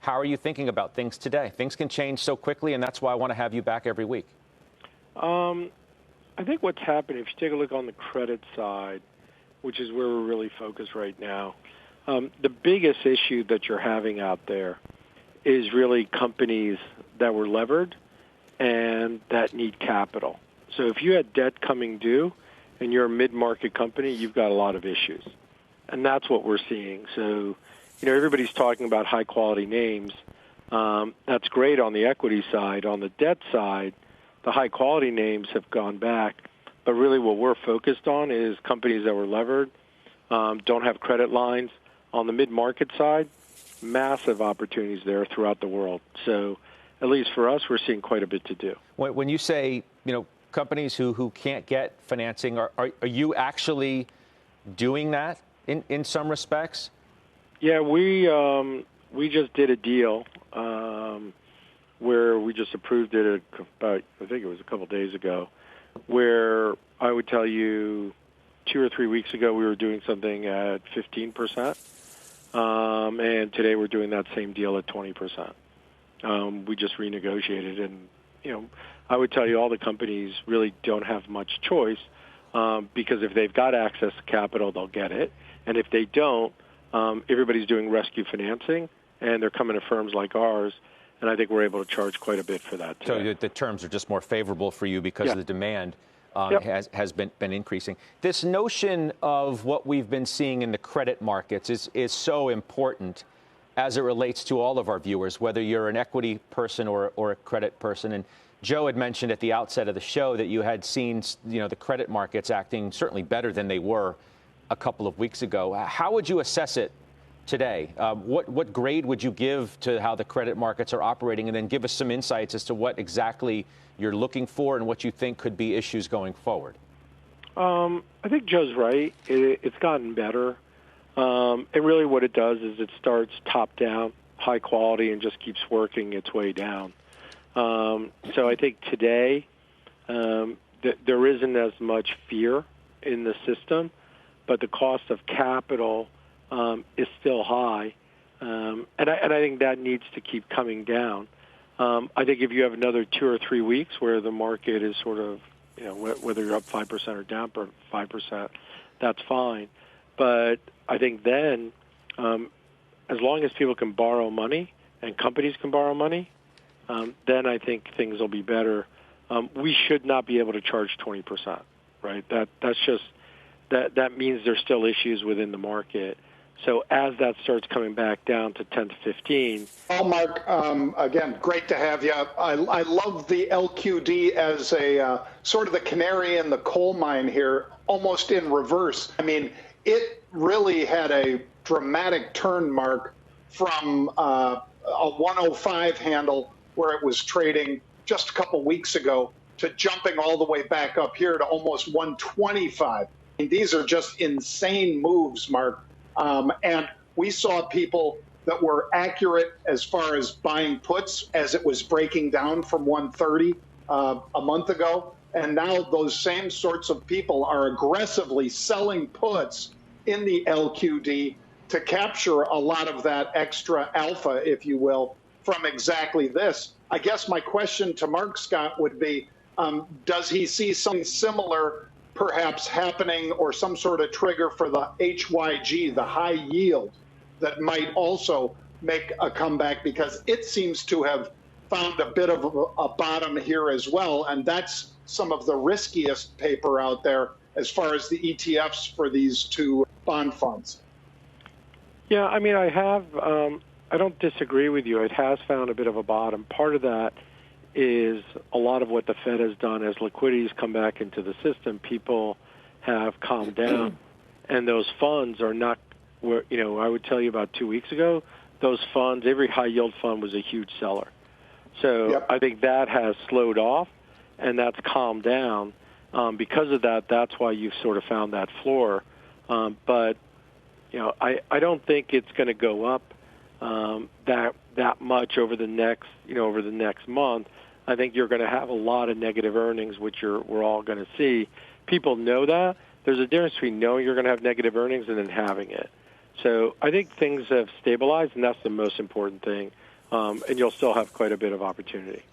How are you thinking about things today? Things can change so quickly, and that's why I want to have you back every week. I think what's happening, if you take a look on the credit side, which is where we're really focused right now, the biggest issue that you're having out there is really companies that were levered and that need capital. So if you had debt coming due and you're a mid-market company, you've got a lot of issues. And that's what we're seeing. So, everybody's talking about high-quality names. That's great on the equity side. On the debt side, the high-quality names have gone back. But really what we're focused on is companies that were levered, don't have credit lines. On the mid-market side, massive opportunities there throughout the world. So at least for us, we're seeing quite a bit to do. When you say, companies who can't get financing, are you actually doing that in some respects? Yeah, we just did a deal where we just approved it about, I think it was a couple days ago, where I would tell you 2 or 3 weeks ago we were doing something at 15%, and today we're doing that same deal at 20%. We just renegotiated, and I would tell you all the companies really don't have much choice because if they've got access to capital, they'll get it, and if they don't, everybody's doing rescue financing, and they're coming to firms like ours, and I think we're able to charge quite a bit for that today. So the terms are just more favorable for you because the demand has been increasing. This notion of what we've been seeing in the credit markets is so important as it relates to all of our viewers, whether you're an equity person or a credit person. And Joe had mentioned at the outset of the show that you had seen, the credit markets acting certainly better than they were a couple of weeks ago. How would you assess it today? What grade would you give to how the credit markets are operating? And then give us some insights as to what exactly you're looking for and what you think could be issues going forward. I think Joe's right. It's gotten better. And really what it does is it starts top down, high quality, and just keeps working its way down. So I think today there isn't as much fear in the system, but the cost of capital is still high. And I think that needs to keep coming down. I think if you have another 2 or 3 weeks where the market is sort of, whether you're up 5% or down 5%, that's fine. But I think then, as long as people can borrow money and companies can borrow money, then I think things will be better. We should not be able to charge 20%, right? That's just that means there's still issues within the market. So as that starts coming back down to 10 to 15. Well, Marc, again, great to have you. I love the LQD as a sort of the canary in the coal mine here, almost in reverse. I mean, it really had a dramatic turn, Marc, from a 105 handle where it was trading just a couple weeks ago to jumping all the way back up here to almost 125. And these are just insane moves, Marc. And we saw people that were accurate as far as buying puts as it was breaking down from 130 a month ago. And now those same sorts of people are aggressively selling puts in the LQD to capture a lot of that extra alpha, if you will, from exactly this. I guess my question to Marc Scott would be, does he see something similar perhaps happening or some sort of trigger for the HYG, the high yield, that might also make a comeback, because it seems to have found a bit of a bottom here as well, and that's some of the riskiest paper out there as far as the ETFs for these two bond funds. Yeah, I mean, I don't disagree with you. It has found a bit of a bottom. Part of that is a lot of what the Fed has done as liquidity's come back into the system. People have calmed down, and those funds are not where, I would tell you about 2 weeks ago, those funds, every high-yield fund was a huge seller. So yep. I think that has slowed off, and that's calmed down. Because of that, that's why you've sort of found that floor. But, I don't think it's going to go up that much over the next month. I think you're going to have a lot of negative earnings, which we're all going to see. People know that. There's a difference between knowing you're going to have negative earnings and then having it. So I think things have stabilized, and that's the most important thing. and you'll still have quite a bit of opportunity.